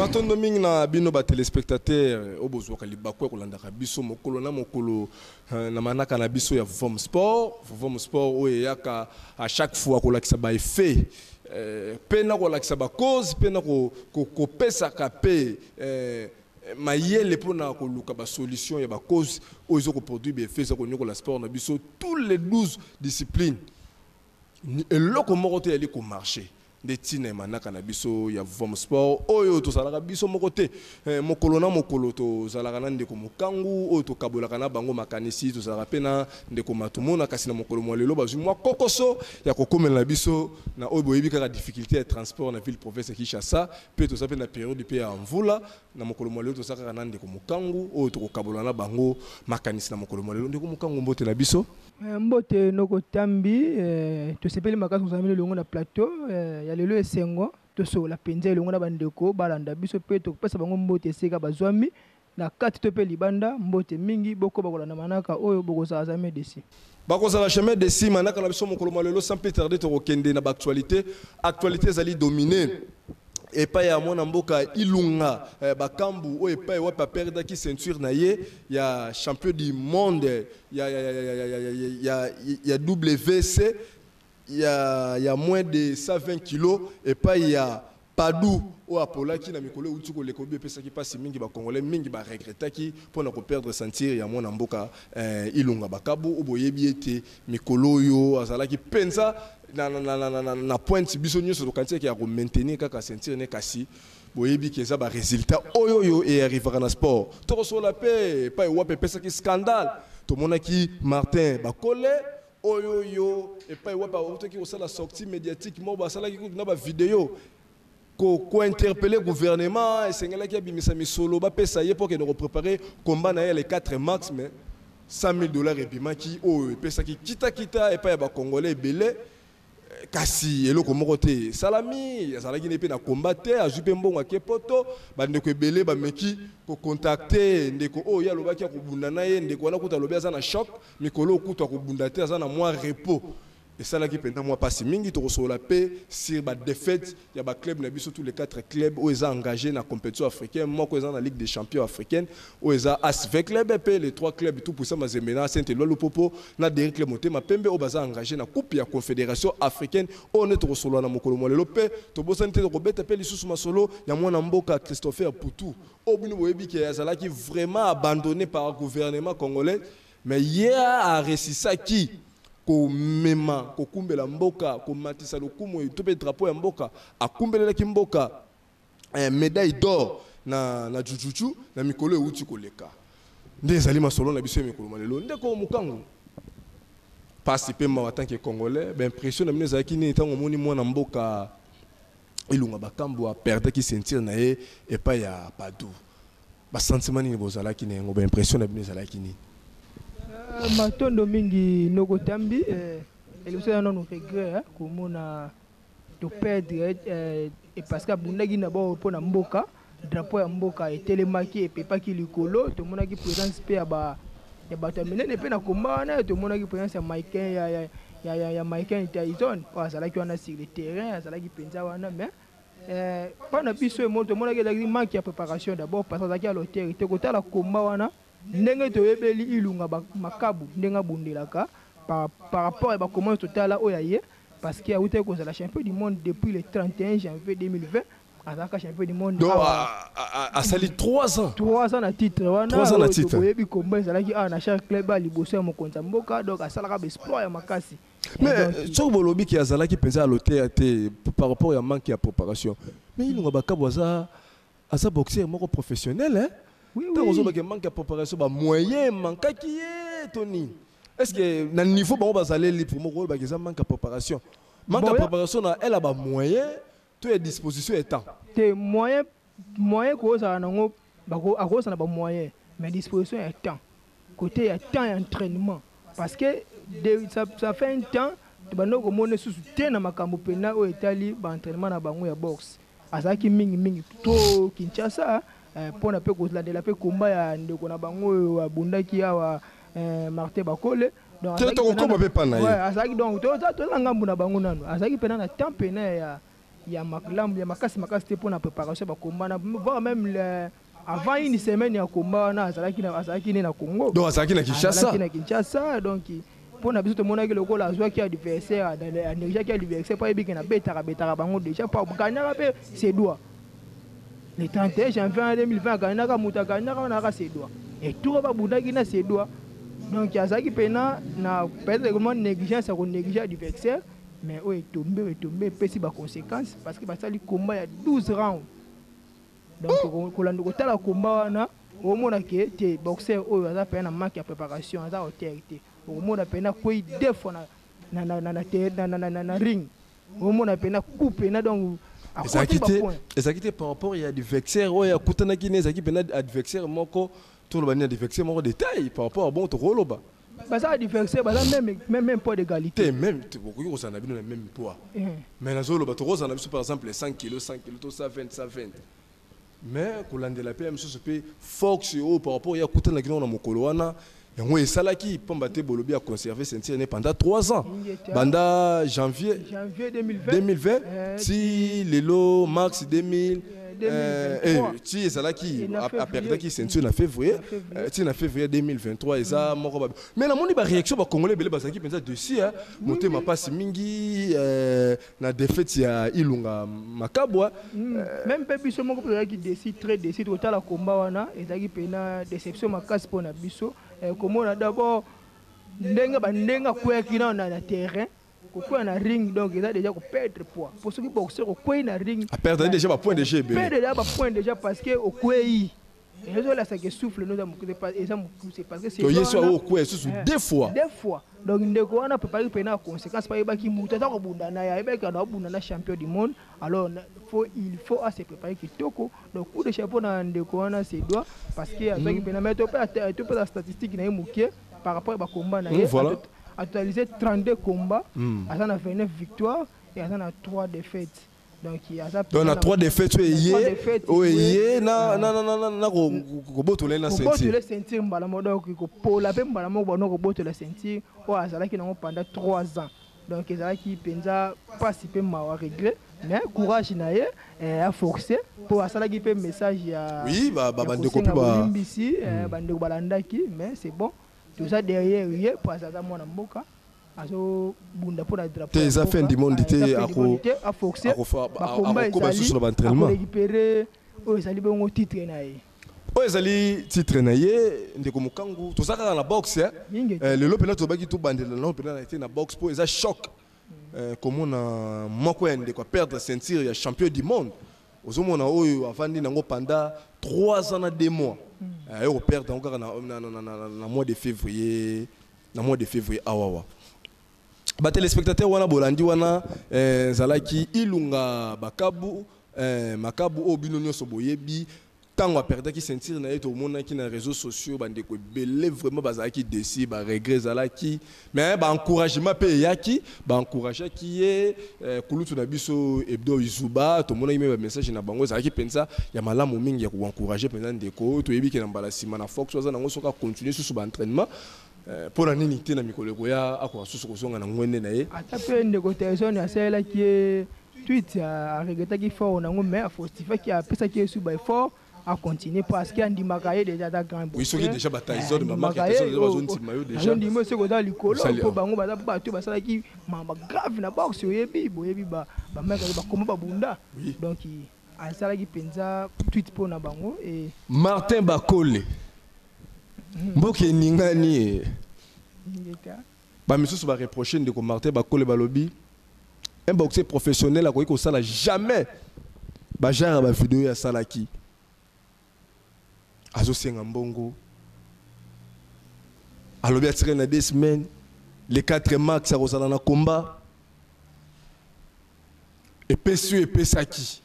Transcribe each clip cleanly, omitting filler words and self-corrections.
matondo mingi na bino ba téléspectateurs obozo ka libakwa kolanda ka biso mokolo na mokolo na manaka na biso ya Vom Sport oyaka à chaque fois ko lakisa ba effet pena ko lakisa ba cause pena ko pesa ka pe mayele pona ko luka ba solution ya ba cause ozo ko produit be effet ko nyoko la sport na biso tous les 12 disciplines et loko moko te ali ko marcher de tine manaka na biso ya Vom Sport oyo to salaka biso moko te mokolo na mokolo to zalaka na ndeko mokangu oyo to kabolaka na bango makanisi to salaka pena ndeko matumona kasi na mokolo mo lelo bazwi mwa kokoso ya kokomela biso na oyo boyebi kaka difficulté ya transport na ville province Kinshasa pe to sa pe na période pe ya mvula na mokolo mo lelo to salaka na ndeko mokangu oyo to kokabola na bango makanisi na mokolo mo lelo ndeko mokangu mbote na biso mbote noko tambi to sepeli makasi kozamile longo na plateau ya lelo esengo to so la penza longo na bandeko balanda biso pe to pesa bango mbote seka bazwami na kati to pe libanda mbote mingi boko bakola na manaka oyo bokoza jamais desi bakoza jamais desi manaka na biso mokolo malelo sans plus tarder to kokende na actualité zali dominer et pas ya mona mboka ilunga bakambu o epai wa pa perdre ki ceinture na ye ya champion du monde ya WC il y a moins de 120 kilos et pas il y a Padou ou Apola qui na mikolo uti ko lekobi pesa ki passe mingi ba congolais mingi ba regretta ki pona ko perdre sentir ya mona mboka ilunga bakabu oboyebi ete mikolo yo azala ki penza na pointe biso nyonso to kantie ki ya ko maintenir kaka sentir ne kasi boyebi ki eza ba résultat oyo et arrivera na sport to so la paix pas wa pesa ki scandale to mona ki Martin Bakole oyo et pas wa pa auto ki osala sortie médiatique mo ba sala ki na ba vidéo ko interpeller gouvernement et sengela ki abimisa misolo ba pesa ye pour que nous préparer combat na les 4 max mais $100,000 et bima ki oyo pesa ki kita et pas ba congolais belé kasi eloko moko te salami azalaki ne pe na combattre ajupe mbongo akepoto bandeko ebele bameki ko contacter ndeko oyo alobaki ya kobunda na ye ndeko wana kuta lobi aza na choc mikolo okuta kobunda te aza na mwa repos et ça là qui pendant moi passe mingi to so la paix sur ba défaite ya ba club na biso tous les 4 clubs où ils ont engagé na compétition africaine moi ko ils ont la Ligue des champions africaine où ils ont ASV club et les 3 clubs tout pour ça mazemena Saint-Éloi Lupopo na dernier club motema pembe où baza engagé na coupe ya confédération africaine on est to solo na mokolo mo lelo pe to bosante ko beta pe lisusu masolo ya mwana mboka Christopher Poutou obinu boyebi ki azala ki vraiment abandonné par le gouvernement congolais mais hier a réussi ça qui ko mema ko kumbela mboka ko matisa lokumu to pe drapeau ya mboka akumbela ki mboka médaille d'or na jujuchu na mikolo euti koleka nde zali masolo na biso mikolo malelo ndeko mukangu pasi pe ma tant que congolais ben impression na mine zaki ni tango moni mwana mboka ilunga bakambo a perdre ki sentir na ye et pas ya Padou ba sentiment ni bozala ki ne ngo ben impression na mine zalaki ni matondo mingi noko tambi elikusa non regret komona to perdre et parce que bundaki na bo pona mboka drapeau ya mboka etelemaki epepaki likolo to monaki présence pe ya bato minene pe na komba wana to monaki présence ya Michael ya Michael Tyson azalaki wana sur le terrain azalaki penza wana mais pana biso e moto monaki ezalaki manque ya préparation d'abord parce que azalaki à l'hôtel te kotala komba wana ndenge toyebeli ilunga makabu ndenge bundelaka par rapport à comment total là oyaye parce qu'il y a eu la champion du monde depuis le 31 janvier 2020 azaka champion du monde donc a sali 3 ans 3 ans na titre wana 3 ans na titre oyebi combat ezalaki na chaque club à liboso ya mokonza mboka donc asalaka exploit ya makasi mais so bolobi ki azalaki penza à l'hôtel par rapport à manque de préparation mais ilunga bakabu aza boxeur moko professionnel hein. Oui, tant que manque de préparation, bah moyen manque qui est Tony. Est-ce que dans le niveau bon basaler li pour moi bah ça manque de préparation. Manque de préparation elle a bah moyen, tout est disposition et temps. Te moyen ko ça na ngo ba ko a ko ça na ba moyen mais disposition et temps. Côté il y a temps et entraînement parce que ça fait un temps bano ko mona sous te na makambo pena o etali ba entraînement na bango ya boxe. Azaki mingi to Kinshasa pour na pe ko la de la pe combat ya ndeko na bango abundaki awa Martin Bakole donc to ko ba pe pana ouais azaki donc to la ngambu na bango nano azaki pena na temps pena il y a makasi pour la préparation de combat, voire même avant une semaine il y a combat na azalaki na Congo. Donc azalaki na Kinshasa donc pour na biso to mona ke lokola azwa ki adversaire na déjà ki adversaire pas ebiki na betara bango déjà pas gagner pe c'est doigt. Le 31 janvier 2020 gagner muta gagner na c'est doigt. Et tout va bundaki na c'est doigt. Donc azalaki pena na peut-être comment négligence ko négliger adversaire mais o est tombé pesi ba conséquences parce que ba sali combat il y a 12 rounds. Donc kolando ko tala combat wana au mona ke te boxeur o aza pena manque de préparation aza autorité. Au mona pena ko deux fois na ring. Au mona pena coupe na donc ezakite par rapport il y a du vexer o ya kutana kine ezaki pena adversaire moko tout le bani adversaire moko détail par rapport à bon to roloba. Bah ça adversaire bah même poids d'égalité. Même beaucoup on s'en a bien le même poids. Mais na zolo ba to rose on a vu par exemple les 100 kg tout ça 20 ça 20. Mais kolande la PM so pe Fox o par rapport ya kutana kine na mokolo wana yango esalaki pomba te bolobi a conserver ceinture pendant 3 ans. Banda janvier 2020 si lelo mars 2023 si esalaki a perdu qui ceinture na février si na février 2023 eza moko mais la moni ba réaction ba congolais belé bazaki penza dessus hein monter ma passe mingi na défaite ya Ilunga Makabwa même pe biso moko qui décide très décide au tala combat wana ezaki pena déception makasi pona biso comment on a d'abord ndenga kweki na terrain ko na ring donc il a déjà ko perdre poids pour ceux qui boxeur ko na ring a perdre déjà ba point de jeu perdre déjà ba point déjà parce que au kwei et là ça que souffle nous c'est parce que c'est to yeso au kwei sous deux fois donc ndeko wana préparer pena conséquence pas ba ki muta ta ko bundana ya ebe ka na bundana champion du monde alors il faut à se préparer kitoko donc coup de chapeau na ndeko wana c'est doit parce que avec pena mais to pas la statistique na mukie par rapport à combat na a totalisé 32 combats, il a 29 victoires et il a 3 défaites. Donc il a 3 défaites, tu es yé, na koboto la ceinture. Koboto la ceinture, donc pour la peine, koboto la ceinture, pendant 3 ans. Donc il a qui pensa participer à régler, mais courage naie a forcé pour ça qui fait message à oui bande copie bande balandaki mais c'est bon. Tout ça derrière, pour ça, mon amboka. Azo bunda pour la drapeau. Tes affaires du monde étaient à forcer. À sur l'entraînement. Récupérer aux alibés au titre naïe. Aux alibés titre naïe, ndeko mukangu. Tout ça dans la boxe. Le lopena to baki tout bandé. Le lopena était na boxe pour les choc. Comme on a moko de quoi perdre ceinture, il y a champion du monde. Aux hommes on a eu avant d'inango pendant 3 ans à 2 mois. Et on perd encore dans le mois de février. Dans le mois de février, awawa. Bah téléspectateurs wana bolandi wana zalaki Ilunga Makabu obino nyoso boyebi tango perdre qui sentir na eto mona ki na réseaux sociaux bande ko belé vraiment bazalaki déci ba regret zalaki mais ba encouragement pe yaki ba encourager ki e kulutu na biso hebdo izuba to mona ime ba message na bango zalaki pensa ya malamu mingi ya ko encourager penza ndeko to yebi ki na mbala sima na Fox waza nango soka continuer sur ba entraînement pour la nini na mikoleko ya akwa susu kozonga na ngwende na ye ata pe ndeko television ya sela ki tweet a regretté ki fort na ngombe a fostifia ki a pesa ki sous by fort à continuer parce qu'il y a des magaïs déjà dans grand oui ceux qui déjà bataille zone maman qui est dans zone de maillot déjà zone dimé c'est que dans l'école pour bango ba battu ba sala ki mamba grave na box yebi ba mec ba comme ba bunda donc a sala ki penza tweet pour na bango et Martin Bakole mboke ningani ba misusu ba reprocher de ko Martin Bakole balobi un boxeur professionnel a ko sala jamais ba genre ba vidéo ya salaki Azo senga mbongo. Alobi atire na 2 semaines. Les 4 max à Rosala na combat. Et Pessu et Pesaki.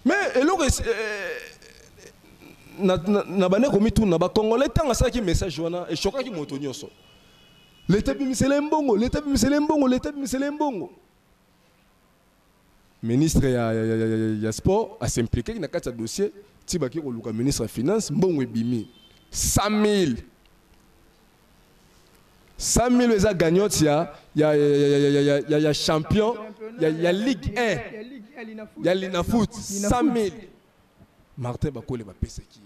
Mais eloko na bane komi tout na ba congolais tanga ça qui message wana et choka ki moto nyoso. L'état bimisele mbongo, l'état bimisele mbongo, l'état bimisele mbongo. Ministre ya sport a s'impliqué dans quatre dossier. Tibaki Koluka ministre des Finances, mbongo ebimi 100 000. 100 000 les gagnants, il y a champion il y a Ligue 1. Il y a l'Inafoot. 100 000. Martin Bakole va payer qui.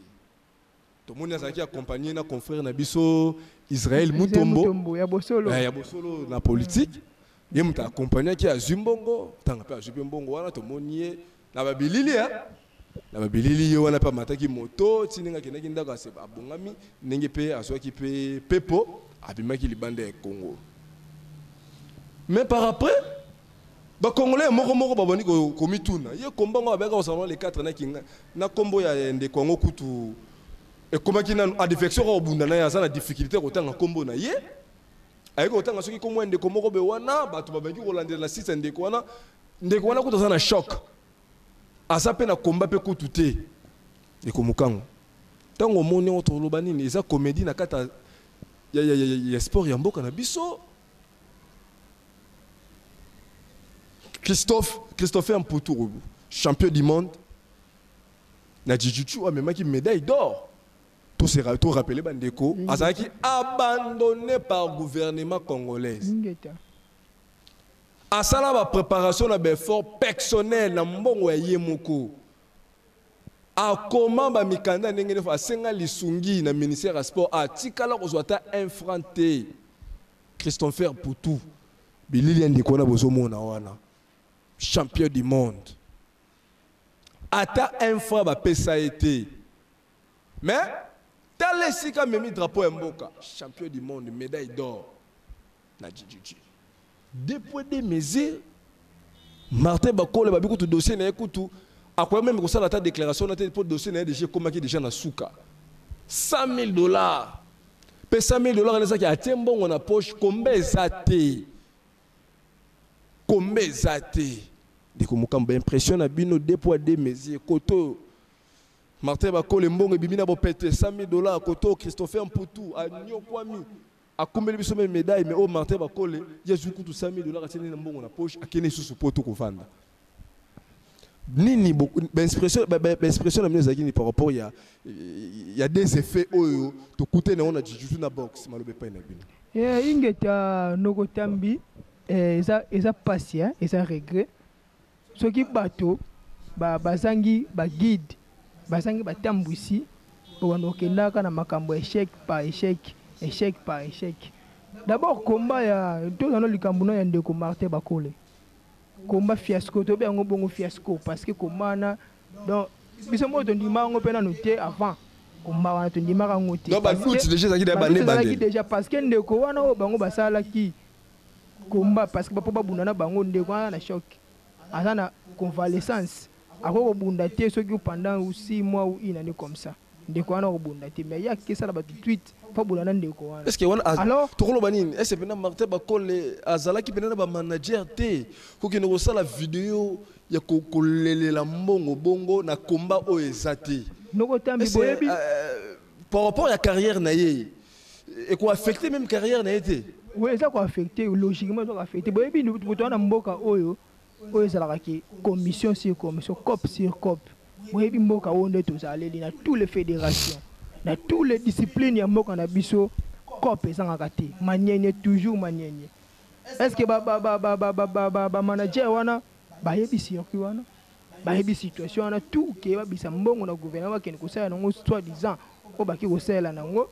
Tout le monde a accompagné nos confrères Nabiso, Israël Mutombo. Il y a Bosolo dans la politique. Il y a accompagné qui a Zumbongo. Tant que pas Zumbongo, tout le monde y est. Na Babilili, na Babilili, on a pas mataki moto. Tininga qui n'est pas c'est abongami. N'engé pe aswa qui pe pepo. Abima qui libande Congo. Mais par après, les Congolais moko baboni ko komituna. Ye combat ngo abeka osama les 4 na kinga. Na combo ya ndeko Congo kutu. Et comment qui a défection au bunda na ya sana difficulté ko tanga combo na ye. Ayi ko tanga soki kombo ndeko moko be wana batu babengi ko landela na 6 ndeko wana kuta sana choc. Asa pe na combat pe kutu te. Ndeko mukango. Tango moni on to lobani ni eza comédie na kata ya sport ya mboka na biso. Christopher Mputu, champion du monde, na Jiu-Jitsu a même qui médaille d'or. Tout sera tout rappelé Bandeko, Azaki abandonné par le gouvernement congolais. À ça la préparation na effort personnel na mbongo ya yemoko. A comment ba mikanda ndenge fa senga lisungi na ministère ya sport a tikala kozwata infranté. Christopher Mputu, bilili ndeko na bozomona wana. Champion du monde. Ata un fois ba pesa été. Mais tel si quand même drapeau mboka, champion du monde, médaille d'or. Na Jiu-Jitsu. Depuis des mesures, Martin Bakole ba bikutu dossier na ekutu, akwa même ko sala ta déclaration na te pour dossier na déjà comme qui déjà na suka. $100,000. Pe $100,000 na ça qui a tiembongo na poche combien ezate. Combien ezate. Deko mukamba impression na bino 2 poids 2 mesures koto Martin Bakole mbongo bimina bo pété $100,000 koto Christopher Mputu a nyokwami a combien biso même médaille mais au Martin Bakole yezu kutu $100,000 atene na mbongo na poche akene susu poto kovanda nini beaucoup expression na mino zakini par rapport il y a des effets oyo to kuté na on a jiu na boxe malobe pa na bino ingeta nokotambi eza patient eza regret soki bato bazangi guide bazangi batambusi okendaka na makambo échec par échec d'abord combat ya tozana likambo na ya ndeko Martin Bakole combat fiasco to bien bongo fiasco parce que combat donc biso mo to ndima ngo pena noté avant combat wana to ndima ka ngote donc ba doute déjà parce que ndeko wana o bango basala ki combat parce que ba bunda na bango ndeko wana na choc azana convalescence ako bunda te soki pendant 6 mois ou une année comme ça ndeko wana ko bunda te mais ya kesa la ba tout de suite pas bunda na ndeko wana est-ce que wana alors tokolo banini est-ce que Martin Bakole azala ki pena ba manager te ko ki no sala vidéo ya ko lelela mbongo bongo na combat o ezate noko tambi boyebi par rapport à la carrière na ye et ko affecter même carrière na été oui ça ko affecter logiquement ça ko affecter boyebi boto na mboka oyo ezalaki commission sur commission COP sur COP boyebi mboka onde tozaleli na toutes les fédérations na toutes les disciplines ya mboka na biso COP ezangaka te manyenye toujours manyenye est-ce que ba manager wana bayebi circuit wana bayebi situation wana tout ke babisa mbongo na gouvernement kene kosala nango soi-disant o baki kosala nango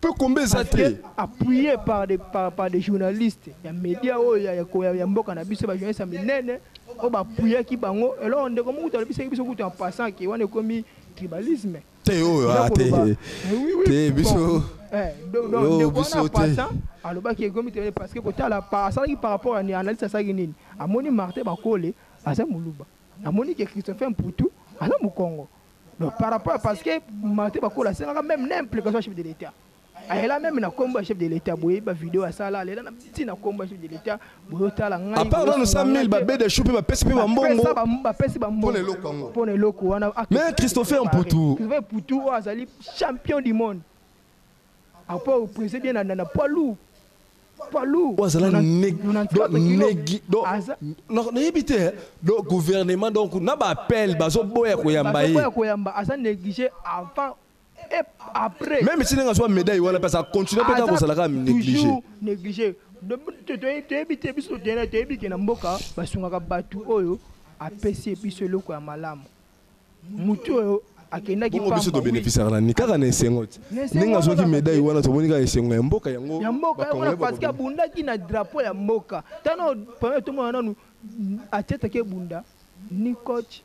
peut combien ça te appuyé par des journalistes ya média ya mboka na biso ba journaliste minene o ba appuyé ki bango et là on de comme tout biso biso en passant ki wana komi tribalisme te te biso donc biso passant aloba ki komi parce que kota la passant par rapport à analyse ça nini amoni Martin Bakole asa muluba amoni que Christopher Mputu asa mukongo donc par rapport parce que Martin Bakole c'est même l'implication chef de l'État. Elle a même na combat chef de l'État boye ba vidéo à ça là elle a petit na combat chef de l'État boye tala ngai à part nous 100,000 ba be de choupe ba pesi ba mbongo ba pesi ba mbongo pour les locaux wana mais Christopher Mputu azali champion du monde après au président bien na poids lourd wazala non éviter donc gouvernement donc na ba appel bazo boya koyamba asa négligé avant et après même si on a une médaille on a pas ça continuer peut-être ça la négligé toyebi biso toyebi ke na mboka basungaka batu oyo apesi biso eloko ya malamu mutu oyo akendaki pamba biso to bénéficiaire ni kaka na esengo ndenge azoki médaille wana toboni ka esengo ya mboka yango ya mboka wana parce que abundaki na drapeau ya mboka tano premier tomo nanu atetake bunda ni coach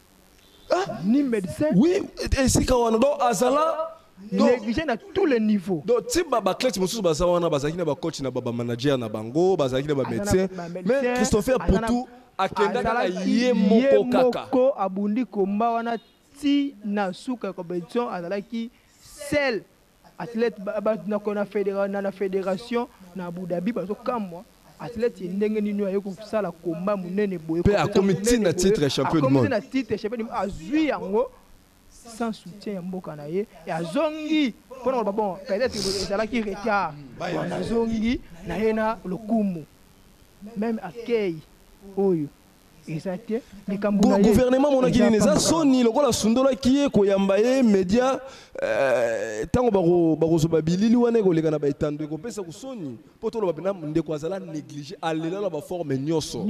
ni médecin oui esika wana donc azala négligé na tous les niveaux donc ti ba clutch mosusu baza wana bazalaki na ba coach na ba manager na bango bazalaki na ba médecin mais Christopher Poutou akendaka ye moko kaka abundi komba wana ti na suka compétition azalaki seul athlète na fédération na Abu Dhabi bazo kamwa athlète ndenge nini ayo ko sala komba munene boye pe a comité na titre champion du monde na titre champion du monde azui yango sans soutien ya mboka na ye et azongi pona ba bon peut-être ezalaki retard na zongi na ye na lokumu même accueil oyo exacte gouvernement monaki nini eza soni lokola sundolaki ye koyamba ye média ntango bakozwa bilili wana ekoleka na baetando ekopesa kosoni mpo toloba pena ndeko azala négligé alela na baforme nyonso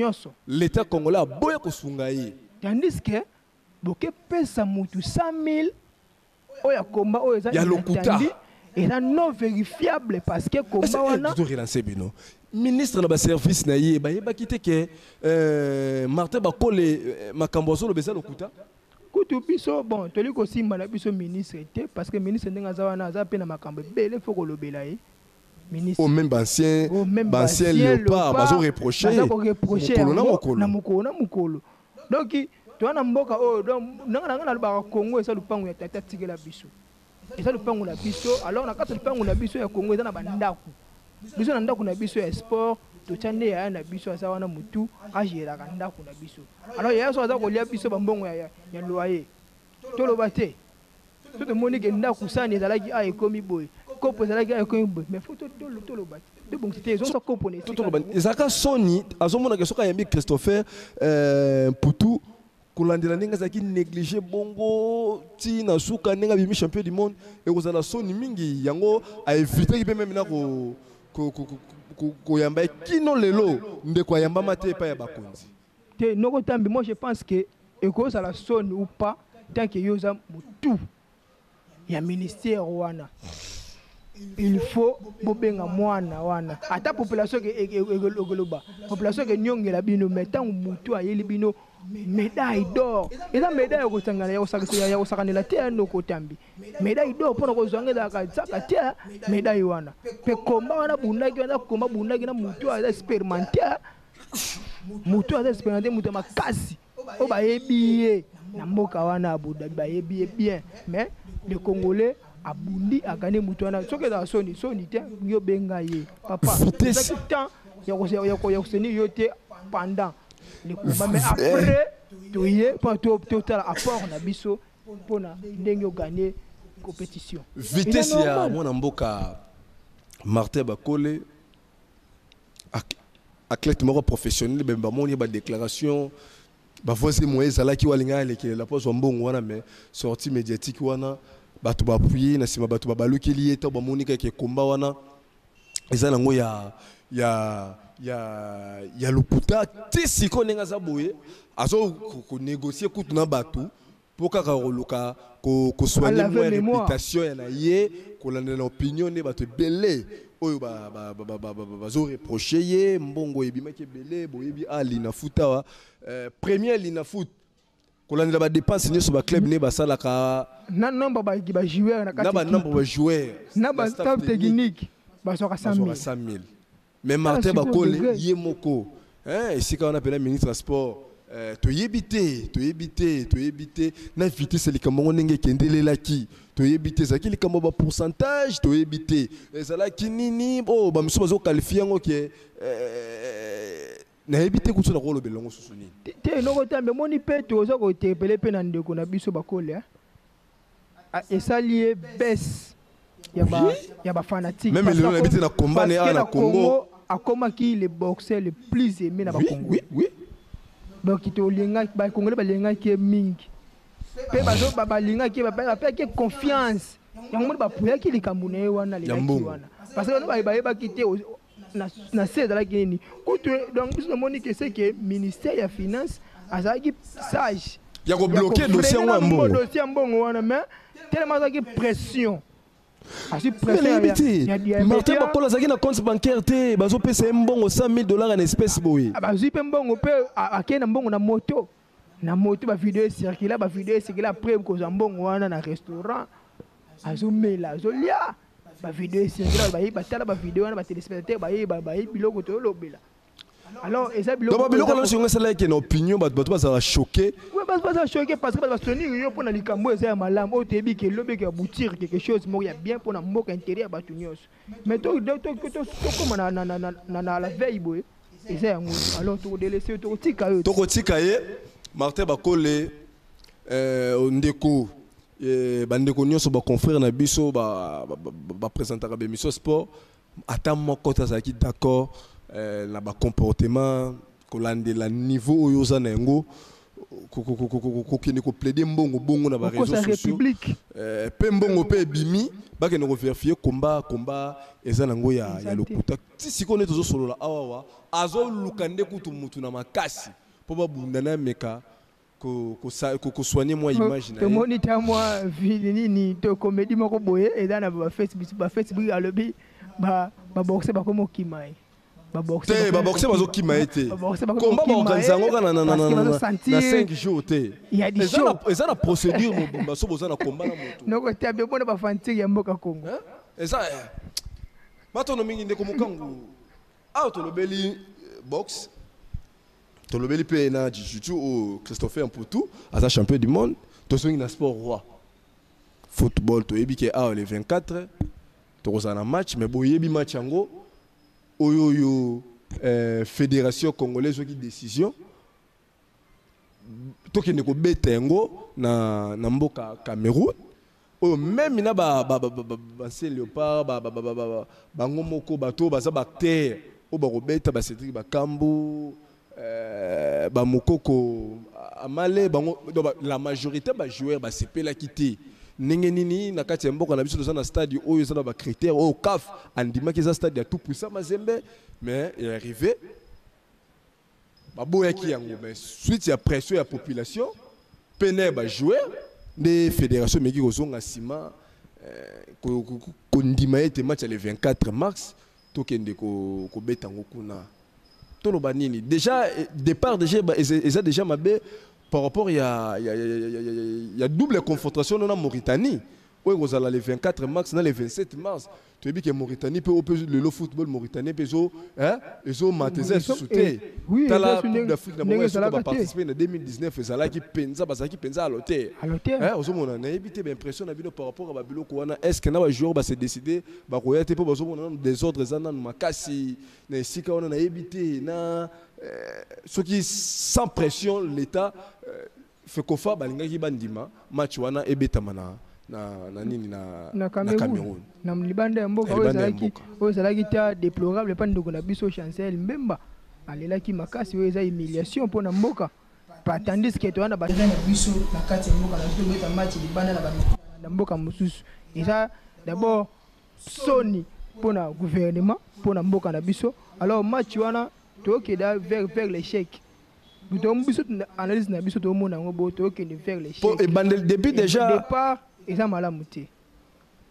l'état congolais aboya kosunga ye tandis que bokepesa mutu 100 000 oyo akomba oyo eza ya lokuta eza non vérifiable parce que komba wana relancer bino ministre na ba service na ye bayebaki te ke Martin Bakole makambo azolobesa lokuta kutu biso bon toli kosimba na biso ministre te parce que ministre ndenge aza wana aza pe na makambo ebele fo kolobela ye ministre au même ancien léopard bazo reprocher na mokolo donc toana mboka oyo donc nanga na ba Congo esa lupango ya tata tikela biso esa lupango na biso alors na kati lupango na biso ya Congo eza na bandako biso na ndako na biso ya sport tochande ya na biso asa wana mutu agera ka ndako na biso alors ya so aza kolia biso bambongo ya loyer toloba te tout le monde ke ndako sani ezalaki a ekomi boy kopo ezalaki a ekomi boy mais faut toloba te bon c'était zo kopo ne toloba ezaka soni azomona ke soka yambi Christopher Poutou kolandela ndenge azalaki négligé bongo ti na suka ndenge abimi champion du monde ekozala soni mingi yango aevitaki mpe meme na koyamba kino lelo ndeko ayamba mate epai ya bakonzi te noko tambi moi je pense que ekozala soni ou pas tant que yoza mutu ya ministère wana il faut bobenga mwana wana ata population ke egoloba population ke nyongela bino metangu mutu ayeli bino médaille d'or eza médaille ya kosangana ya kosakanela te noko tambi médaille d'or mpona kozwangela kazaka te médaille wana pe komba wana bundaki wana komba bundaki na mutu aza expérimentaire mutu makasi o bayebi ye na mboka wana Abu Dhabi bayebi ye bien mais le Congolais abundi akane mutu wana soki ezala soni te yo benga ye papa ezaki temps ya koseni yo te pendant le combat mais après toye pour totala apport na biso pona ndenge yo gagner compétition vitesse ya mwana mboka Martin Bakole athlète moko professionnel bemba moni ba déclaration ba voici moyens alaki walinga lekele la pose mbongo wana mais sortie médiatique wana batu ba appuyer na sima batu ba balukeli eta ba monika ke komba wana eza nango ya lokuta ti siko nenga za boye azo ko négocier kutu na batu pour kaka koluka ko soigner moi réputation ya na ye ko landela opinion ne batu belé oyo bazo reprocher ye mbongo ebimaki belé boyebi ali na futa premier lina foot kolandela ba dépense nyonso ba club ne basalaka na nombre ba joueur na kati na ba nombre ba joueur na ba staff technique basoka 100 000 mais Martin Bakole ye moko esika wana pena ministre sport toyebite na vitesse likambo ndenge kendelelaki toyebite zaki likambo ba pourcentage toyebite ezalaki nini bo ba miso bazo qualifier ngo ke na ebite kutu na kolo belongo susuni te noko tambe moni pe tozo ko tepele pe na ndeko na biso Bakole esali baisse ya ba fanatique même le habite na combat na Congo akomaki le boxeur le plus aimé na ba Congo oui donc to linga ba Congolais ba linga ki mingi pe bazo ba linga ki ba ki confiance yango ba puya ki likambu na wana le wana parce que no ba ki te na se ezalaki nini kutu donc biso namoni ke c'est que ministère ya finance azalaki sage ya ko bloquer dossier ya mbongo dossier ya mbongo wana mais tellement azalaki pression Martin Bakolo azalaki na compte bancaire te bazopesa mbongo $100,000 en espèce boye bazwi mpe mbongo mpe akei na mbongo na moto bavideo esirkila après kozwa mbongo wana na restaurant azomela azolia bavideo esirkila batala bavideo wana batelespectateur bayebi biloko toyolobela alors eza biloko nyonso esalaki na opinion bato bazala choqué baza choqué parce que basonir yo mpona likambo eza ya malamu oyo toyebi ke lobeki ya boutir quelque chose moko ya bien mpona mboka intérieur ya bato nyonso mais tokóma na la veille boye eza yango alors tokodelese yo tokotika ye Martin Bakolo ndeko bandeko nyonso baconfrère na biso baprésentaka bémission sport ata moko tazalaki d'accord na comportement kolandela niveau oyo oza na yango kokende koplaide mbongo bongo na baréseaux sociaux pe mbongo pe ebimi bakende kovérifie komba eza nango ya lokuta ti sikoyo nde tozosolola awawa azoluka nde kutu mutu na makasi mpo babunda na meka kosoigne mwa image na ye tomoni ta mwa vili nini to comédie moko boye eza na bafacebook alobi baboxe bakoma okima ye baboxe bazokima ye te komba baorganize yango kaka na 5 jours te eza na procédure mobimba so boza na komba na moto noko te abe mpona bafantire ya mboka Congo eza matono mingi ndeko mokangu awa tolobeli boxe tolobeli mpe na jiu-jitsu oyo Christopher Mputu aza champion du monde tosongi na sport roi football toyebi ke awa le 24 tokozala na match mais boyebi match yango oyo fédération congolaise qui décision tokende kobeta yango na mboka Cameroun oyo même na base léopard bango moko bato baza bacteur oyo bakobeta Cédric Bakambu bamokoko amale bango la majorité bajoueur basepelaki te ndenge nini na kati ya mboka na biso toza na stade oyo eza na bacritère oyo CAF andimaki eza stade ya tout puissant Mazembe mais il est arrivé baboyaki yango mais suite ya pression ya population pene bajoueur nde fédération meki kozonga nsima kondima ete match ya le 24 mars tokende kobeta yango kuna toloba nini déjà départ déjà eza déjà mabe par rapport il y a double confrontation dans la Mauritanie. Oui, vous allez le 24 mars, le 27 mars. Tu as dit que Mauritanie peut le football mauritanien peut ils ont matézé sauté. Oui, la Coupe d'Afrique n'a pas participé en 2019 ils allaient qui penza bazaki penza à l'hôtel. À l'hôtel. Aux hommes on a évité l'impression na bino par rapport à Babilo Kouana est-ce que na ba joueur ba se décider ba koyate po bazo mona des ordres zana makasi na sika on a évité na ce qui sans pression l'état fait kofa balingaki bandima match wana ebetamana na nini na Cameroun na libanda ya mboka oyo ezalaki ta déplorable pa ndeko na biso Chancel Mbemba alelaki makasi oyo eza humiliation mpona mboka tandis que towana bazana ya biso na kati ya mboka na biso beta match libanda na mboka mosusu eza d'abord soni mpona gouvernement mpona mboka na biso alors match wana tokeda vers l'échec biso analyse na biso tomona ngo bo tokende vers l'échec et bandel depuis déjà départ eza malamu te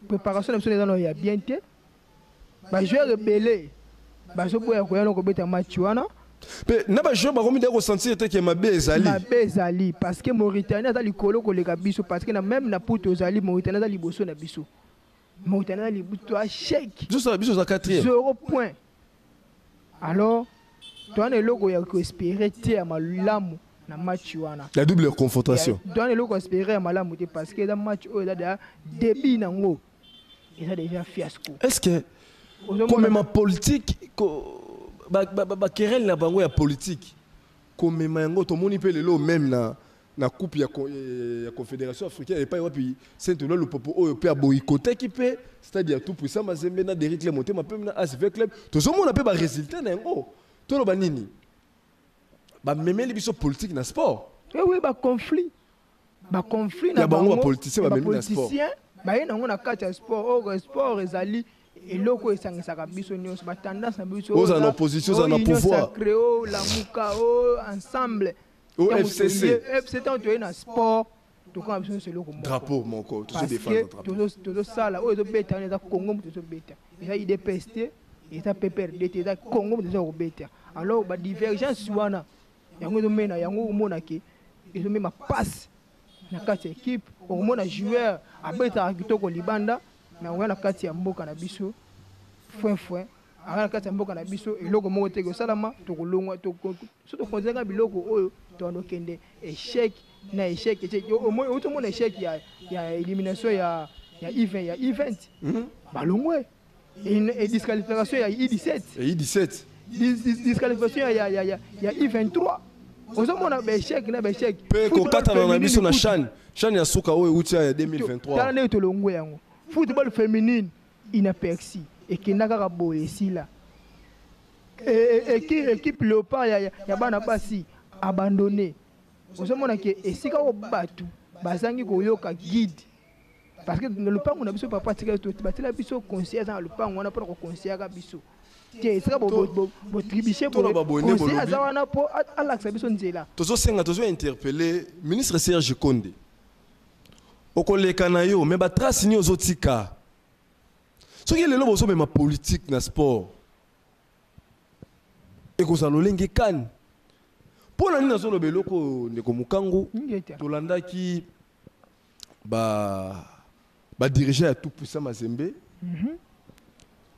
préparation na biso eza ya bien te bajoueur rebele bazoboya koyana kobeta match wana pe na bajoueur bakomi de ressentir te ke mabe ezali parce que Mauritanie aza likolo koleka biso parce que na même na puto ozali Mauritanie aza liboso na biso Mauritanie aza liboso a chèque biso za 4e 0 point alors toana eloko ya koespérer te ya malamu na match wana la double confrontation toana eloko espérer ya malamu te parce que dans match oyo eza début nango eza déjà fiasco est-ce que comme ma politique ba querelle na bango ya politique comme mango to moni pe lelo même na coupe ya confédération africaine et pas wapi Saint-Ouen le popo oyo pe boycotter qui pe c'est-à-dire tout puissant Mazembe na Derrick le monter ma pe na ASV club to zo mona pe ba résultat na ngo to lo banini ba memeli biso politique na sport oui ba conflit na bango ba politicien ba memeli na sport ba yena ngo na kati ya sport sport ezali eloko esangisaka biso nyonso batendance na biso oza na opposition oza na pouvoir créo la muka ensemble FCC ntango toye na sport tokanga biso nyonso eloko drapeau moko tozosala oyo ezobeta wana eza congo moto ezobeta eza idps te eza pprd te eza congo moto eza kobeta alors badivergence wana yango ezomena yango omonake ezomema passe na kati ya équipe okomona joueur abetaka kitoko libanda mais oya na kati ya mboka na biso foin aka na kati ya mboka na biso eloko moko teke osalama tokolongwa so tokonzaka biloko oyo tokende échec na échec otomona échec ya élimination ya event balongwe et disqualification ya I17 disqualification ya I23 ozomona beshek na beshek pe kokatana na biso na chan ya suka oyo eutia ya 2023 tala nde tolongwe yango football féminine inaperçu ekenda kaka boye esila équipe léopard ya bana basi abandonné ozomona ke esika o batu bazangi koyoka guide parce que le lupango na biso papa tika batela biso conseiller dans le lupango wana pour conseiller biso tie esika bo tribucher pour conseiller za wana po alaxa biso nzela tozo interpeller ministre Serge Konde okoleka na yo mais ba trace ni ozotika soki lelo bozo mema politique na sport ekozala olenge kani mpona nini nazoloba eloko ndeko mokangu tolandaki badirige ya tout puissant Mazembe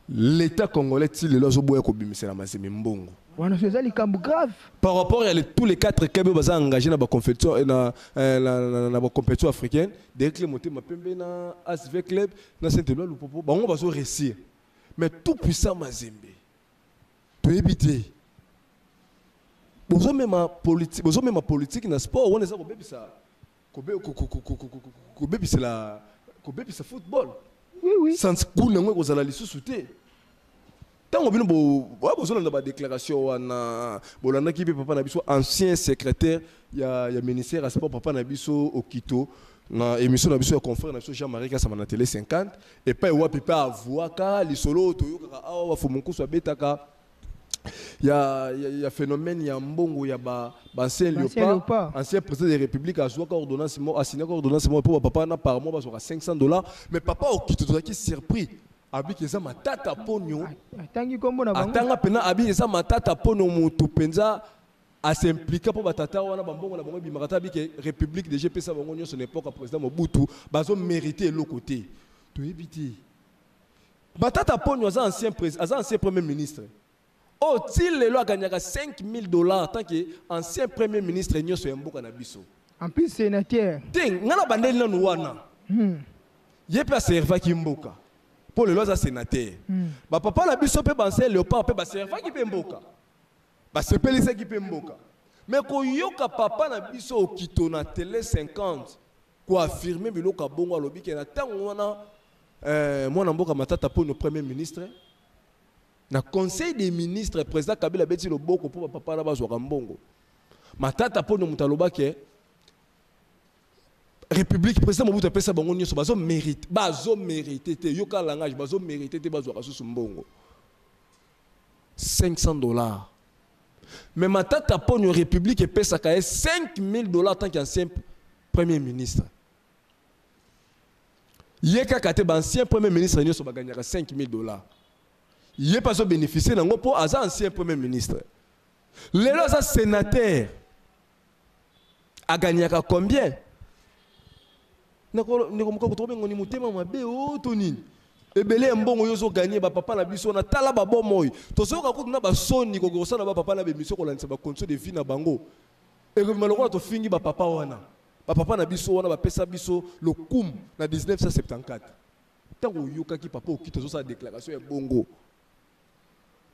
l'état congolais ti lelo azoboya kobimisela Mazembe mbongo wana c'est likambo grave par rapport à tous les 4 clubs baza engagés na ba compétition na ba compétition africaine Derek Motema Pembe na ASV club na Saint-Éloi Lupopo bango bazo réussir mais tout puissant Mazembe to éviter bozo même politique na sport on eza kobebisa football oui sans kuna ngwe kozala lisusu te tango bino bozolanda ba déclaration wana bolandaki pe papa na biso ancien secrétaire ya ministère ya sport papa na biso Okito na émission na biso ya confrère na biso Jean-Marie Kasama na télé 50 et pas wapi pa avoaka lisolo toyoka awa fomunkusu abetaka ya phénomène ya mbongo ya ancien léopard ancien président de la République a signé ordonnance pour papa na par mois ba $500 mais papa Okito tozaki surpris abiki eza matata ponyo atangi kombo na bango atanga pena abiki eza matata ponyo mutu penza a s'impliquer pour batata wana bambongo na bango bimakata abiki République de GP sa bango nyonso n'époque président Mobutu bazo mériter le côté to éviter batata ponyo eza ancien premier ministre il lelo aganyaka $5,000 tant que ancien premier ministre nyonso ya mboka na biso en plus sénateur ting ngana bandeli nanu wana yepe servaki mboka pour lelo za sénateur ba papa na biso pe ancien léopard pe ba servaki pe mboka ba sepelisaki pe mboka mais ko yoka papa na biso Okito na télé 50 ko affirmer biloko bongo alobi ke na tango wana mwana mboka matata pour le premier ministre na conseil des ministres président Kabila beti loboko pour papa na bazwa mbongo matata pour nous mutaloba ke République président Mobutu pesa bango nyonso bazo mérite te yoka langage bazo mérite te bazwa kasusu mbongo $500 mais matata pour nous République pesa ka $5,000 tant qu'ancien premier ministre yeka kate ba ancien premier ministre nyonso baganyaka $5,000 il n'est pas bénéficié d'un ancien premier ministre. Les sénateurs a gagné combien? Ebele mbongo yozo gagné ba papa na biso na tala ba bomoy to soka ko na ba soni ko na ba papa na be mission ko lanisa ba condition de vie na bango et que maloko to fingi ba papa wana ba papa na biso wana ba pesa biso le kum na 1974 tango yoka ki papa Okito zo sa déclaration ya bongo.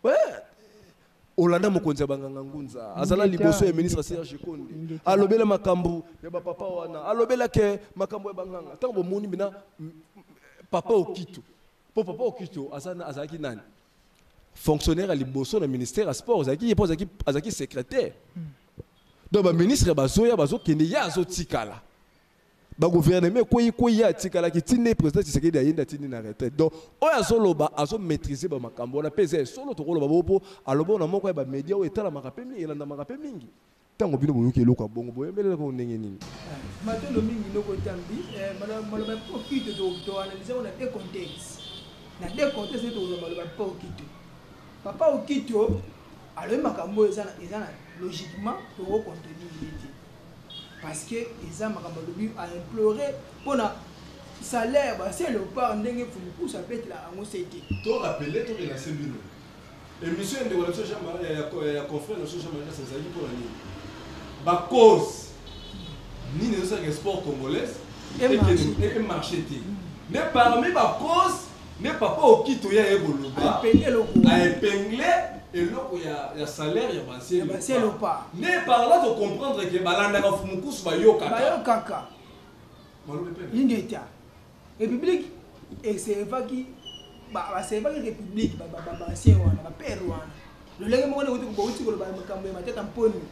Ouais. Olanda mokonzi banganga ngunza azala liboso ya ministre Serge Konde alobela makambu ya papa wana alobela ke makambu ya banganga tango bomoni bina papa Okito po papa Okito azaki nani fonctionnaire à liboso na ministère ya sport azaki secrétaire donc ba ministre bazoya bazokende ya azotikala ba gouvernement ko ya tikala ki tinde président Tshisekedi ayenda tindi na retraite donc oya soloba azo maîtriser ba makambo na pesa solo to koloba bopo aloba na moko ya ba media o etala makape mingi elanda makape mingi tango bino boyoki eloko bongo boyembele ko ndenge nini matondo mingi loko tambi maloba po kito to analyser on a deux contextes na deux contextes to maloba po kito papa o kito alo makambo ezana logiquement to contenu limité parce que eza makambo lobi a implorer pona salaire ba c'est le part ndenge fumu ça peut être la en CT to rappeler to relancer bino émission de relation ya confrère de social media c'est ça qui pour la nini ba cause ni ne ça que sport congolais et marché ne parmi ba cause ne papa au kito ya eboloba a épingler et là il y a salaire il y a bancier le pas ne par là de comprendre que balanda ka fumukusu ba yo kaka ingeta et public et c'est pas qui c'est pas que république bancien wana ba père wana le lenge mo ne ko uti ko ba makambo ma teta mponi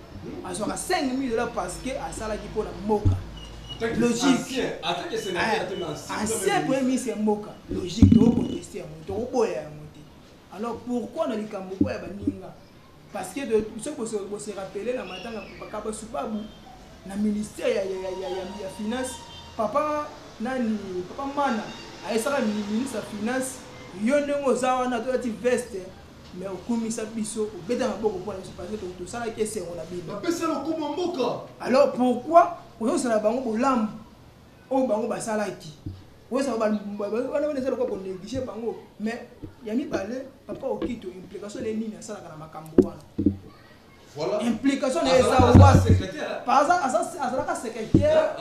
asoka 5 000 $ parce que asala ki pona moka logique attaque sénateur ancien premier ministre moka logique to contester to boya alors pourquoi na likambo ko ya baninga parce que de ce que se rappeler la matanga papa subabu na ministère ya finance papa nani papa mana aisaka ministre ya finance yo ndenge zawa na to ati veste mais okumisa biso obeta maboko pour parce que to sala ke sengo na biba pesa lo kuma mboka alors pourquoi on sala bango bolambu o bango basalaki oui, ça va négliger bango mais yami balé papa okito implication les nini ça la makambo voilà implication les ça secrétaire par exemple à secrétaire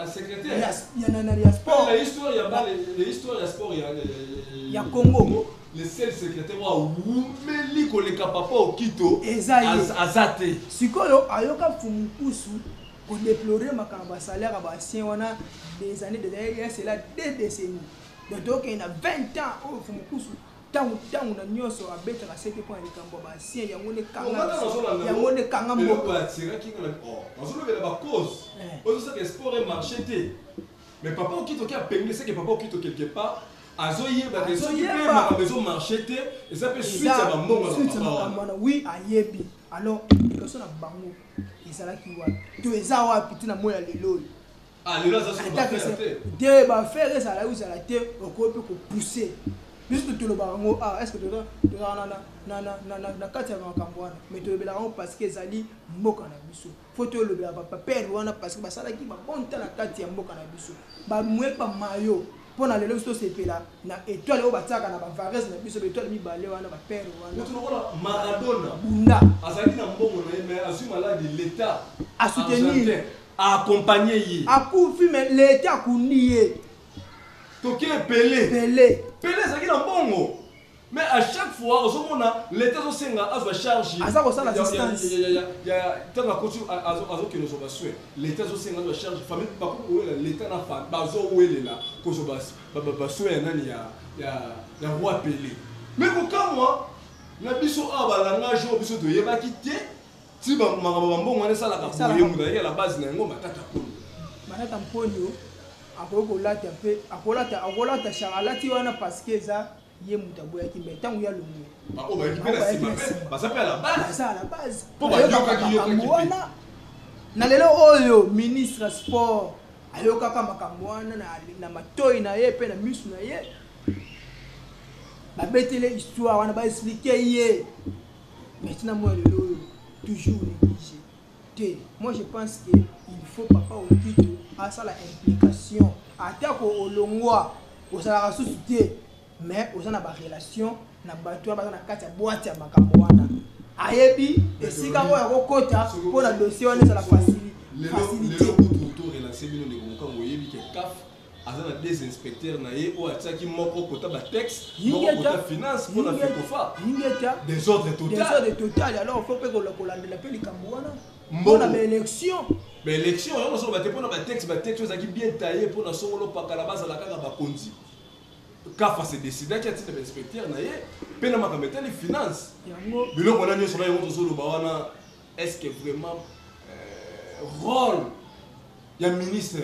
il y a sport la histoire il y a l'histoire il y a sport il y a Congo le seul secrétaire wa umeli ko le papa okito azate sikoyo ayoka fumukusu pour déplorer makambo salaire à basien wana des années derrière c'est là 2 décennies donc il y a 20 ans au fumukusu tangu na nyoso abeta ka 7 points likambo basien yango ne kanga mboko atira ki na bazolo bela ba cause ozo ça que sport et marché té mais papa okito ki a penglé c'est que papa okito quelque part azoye ba que ce qui peut ma maison marché té et ça peut suite à ba mbongo oui ayebi alors parce na bango ezala ki wa to eza wa pitina moya lelo lelo ça se va faire de ba faire ça la uzala te okope ko pousser juste tout le bango est-ce que tu na kati ya makambo wana mais to bela parce que ezali mboka na biso faut to le bela papa père wana parce que basala ki ba bonta na kati ya mboka na biso ba mwepa mayo pona lelo biso sepela na étoile o bataka na ba varese na biso étoile mibale wana ba père wana tout le Maradona bunda azali na mbongo na mais azui malade l'état a soutenir a accompagner yi a kufi mais l'état kundiye toke Pelé azali na mbongo mais à chaque fois ozomona l'état zo senga azo charge aza ko sala distance ya tanga kotu azo ke nozo baswe l'état zo senga azo charge famille pas ko l'état na fa bazo welela ko zo baswe nani ya roi Pelé mais ko kamwa na biso abalanga jo biso to yebaki te ti ba mbongo na sala ka boye muda ya la base na ngo matata ko matata mponyo akolata pe akolata charalati wana parce que ça ye mutaboya ki metangu ya lungu ba o ba équipe la sima pe ba ça pe à la base ça à la base po ba yoka ki yoka na lelo oyo ministre sport ayoka kama kamwana na matoi na ye pe na misu na ye ba betele histoire wana ba expliquer ye maintenant moi lelo toujours négligé. Moi je pense que il faut papa au kito à ça la implication attaque au longwa au salaire sous-souté mais aux na ba relation na bato ba na kati ya boîte ya makambo wana ayebi esika ngo ya kokota pour la dossier wana ça la facilité tout relancer bino de kongo yebi ke CAF azana des inspecteurs na ye o ataki moko kota ba texte moko kota finance pour la FECOFA des ordres total alors faut pas que la kolandela pe likambo wana mbona ba élection on se battre pour na texte ça qui bien taillé pour na songolo pa la base la kaka ba konzi CAF s'est décidé qu'il y a des inspecteurs na ye pe na makameta les finances bilo kona nyo sona yo to ba wana est-ce que vraiment rôle ya ministre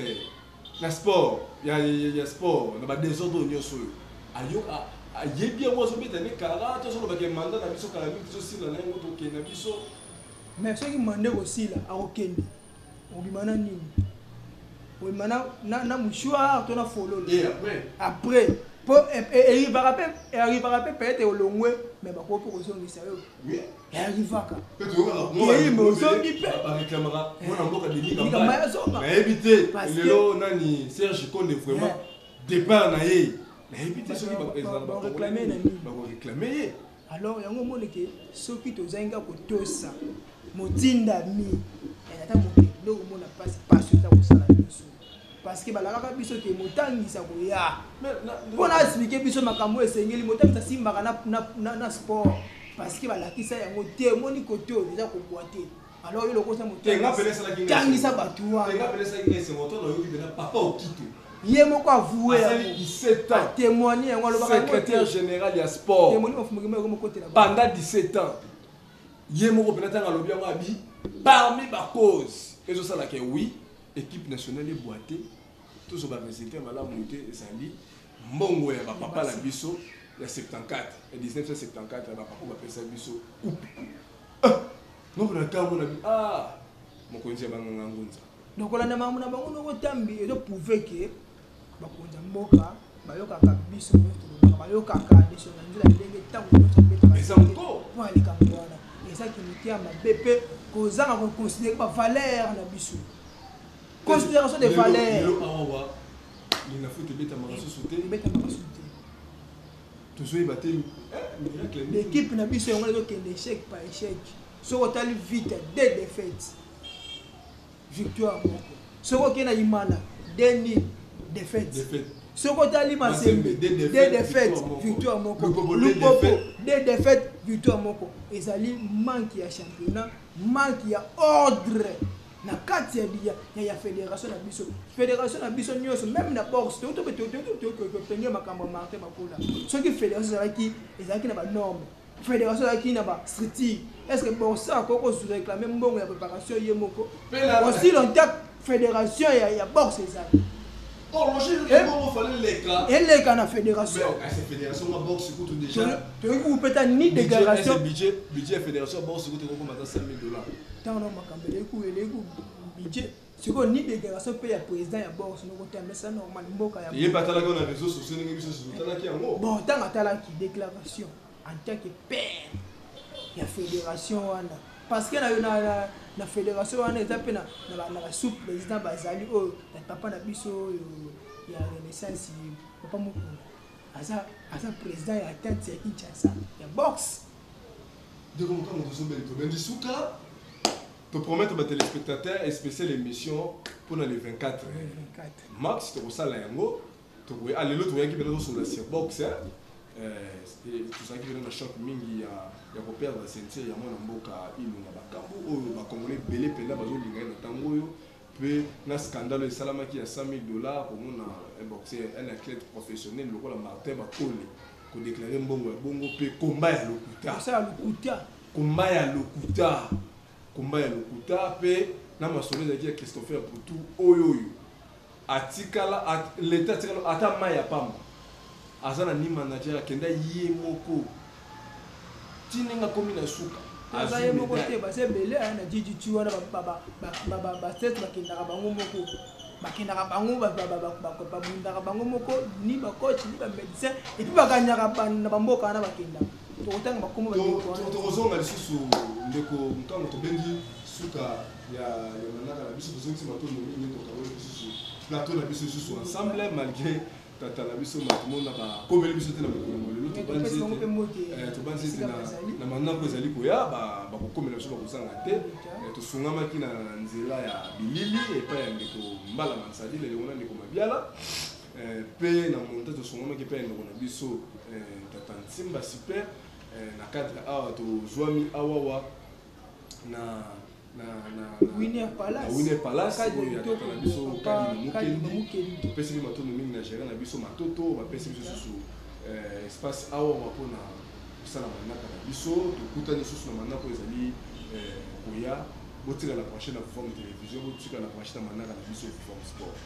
na sport ya sport na ba désordre nyonso ayo ayebi yango azobeta ne kara tozoloba ke mandat na biso kala mingi tozosila na yango tokende na biso mais soki mande kosila akokende obima na nini obima na mouchoir to na fololo après arrivera pe peut-être olongwe mais bakoki kozongisa yo arrivaka mais ozongi pe baréclamera mwana mboka deni campagne nayebi te lelo nani Serge Konde vraiment départ na ye nayebi te soki baréclame na nini bakoréclame ye alors yango moneke soki tozangi kotosa motinda mi ata mokendo komona pasi eza kosala biso parce que balakaka biso ke motangisa koya mpona explike biso makambo esengeli motangisa simbaka na sport parce que balakisa yango te omoni kote oyo eza koboite alors yo lokosa motangisa bato wana ye moko avoué témoigner yango alobaka secrétaire général ya sport pendant 17 ans ye moko pena tanga lobi yango abi parmi ba cause ezosala ke oui équipe nationale eboite tous ba résultat malamu te ezali mbongo ya papa la biso ya 74 et 1974 ba papa ba pesa biso non na kamo na mokonzi ya banganga ngunza donc olanda mamu na bango noko tambi ezo prouver que bakonza mboka bayokaka biso bayokaka deso na nzela ndenge tango nyonso eza encore po aleka ngwana eza kimiti ya mabepe kozanga koconsidere ba valeur na biso considération des valeurs il na foot beta maraso sauter beta maraso sauter toujours il battait l'équipe na biso yango lezo kende échec par échec soko tali vite deux défaites victoire moko soko kena imana deux défaites soko tali masembe deux défaites victoire moko lupopo deux défaites victoire moko ezali manque ya championnat manque ya ordre na kati ya fédération na biso nyonso même na boxe to tenir makambo Martin Makola soki fédération ezalaki na ba norme fédération ezalaki na ba structure est-ce que boxe akoko se réclamer mbongo ya préparation ye moko aussi longtemps fédération ya boxe ezali elle est na fédération fédération ma boxe coûte déjà tu peut être ni déclaration budget fédération boxe coûte comme $100,000 tant non makambele ku budget siko ni déclaration pe ya président ya boxe no côté mais ça normal mboka ya il patala ko na réseaux sociaux ngi biso sutala ki yango bon tant atala ki déclaration en tant que père ya fédération wana parce que na fédération wana eza pe na sous président bazali o papa na biso ya renaissance papa moko asa président ya tête ya Kinshasa ya boxe de comment on se met to bendi suka te promettre aux téléspectateurs et spéciale émission pour les 24 max to sala yango to aller l'autre qui vient sur la boxe tout ça qui vient dans choc mingi ya ko perdre la ceinture ya mona mboka ilunga bakambo oyo ba congolais belé pela bazo linga na tango yo pe na scandale et salamaki ya $100,000 pour mona un boxeur un athlète professionnel lokola Martin Bakole ko déclarer mbongo ya bongo pe combat ya lokuta ça lokuta combat ya lokuta pe na masolo ezaki ya Christopher Poutou oyo atikala l'état atikala ata maya pamba azana ni manager akenda ye moko tinenga komi na suka azaye moko te base belé na jiji wana ba tête bakendaka bango moko bakendaka bango babundaka bango moko ni ba coach ni ba médecin et puis bakanyaka na bamboka na bakenda tokotanga bakomo tozonga lisusu ndeko ntango tobengi suka ya manaka na biso tozongisi matono mingi tokawoli lisusu plateau na biso lisusu ensemble malgré tata na biso matomona bakomeli biso te na mokolo lelo tobanzi na manako ezali koya bakokomela biso bakozanga te tosungamaki na nzela ya bilili epai ya ndeko mbala mansali lelo wana ndeko mabiala pe na monta tosungamaki epai ya ndeko na biso tata nsimba super na cadre awa tozwami awawa na Winner Palace oyo ataka na biso kadi mukendi topesi bi matono mingi na gérer na biso matoto bapesi biso susu espace awa mpona kosala manaka na biso tokutani susu na manako ezali koya botika la prochaine forme télévision botika la prochaine manaka na biso forme sport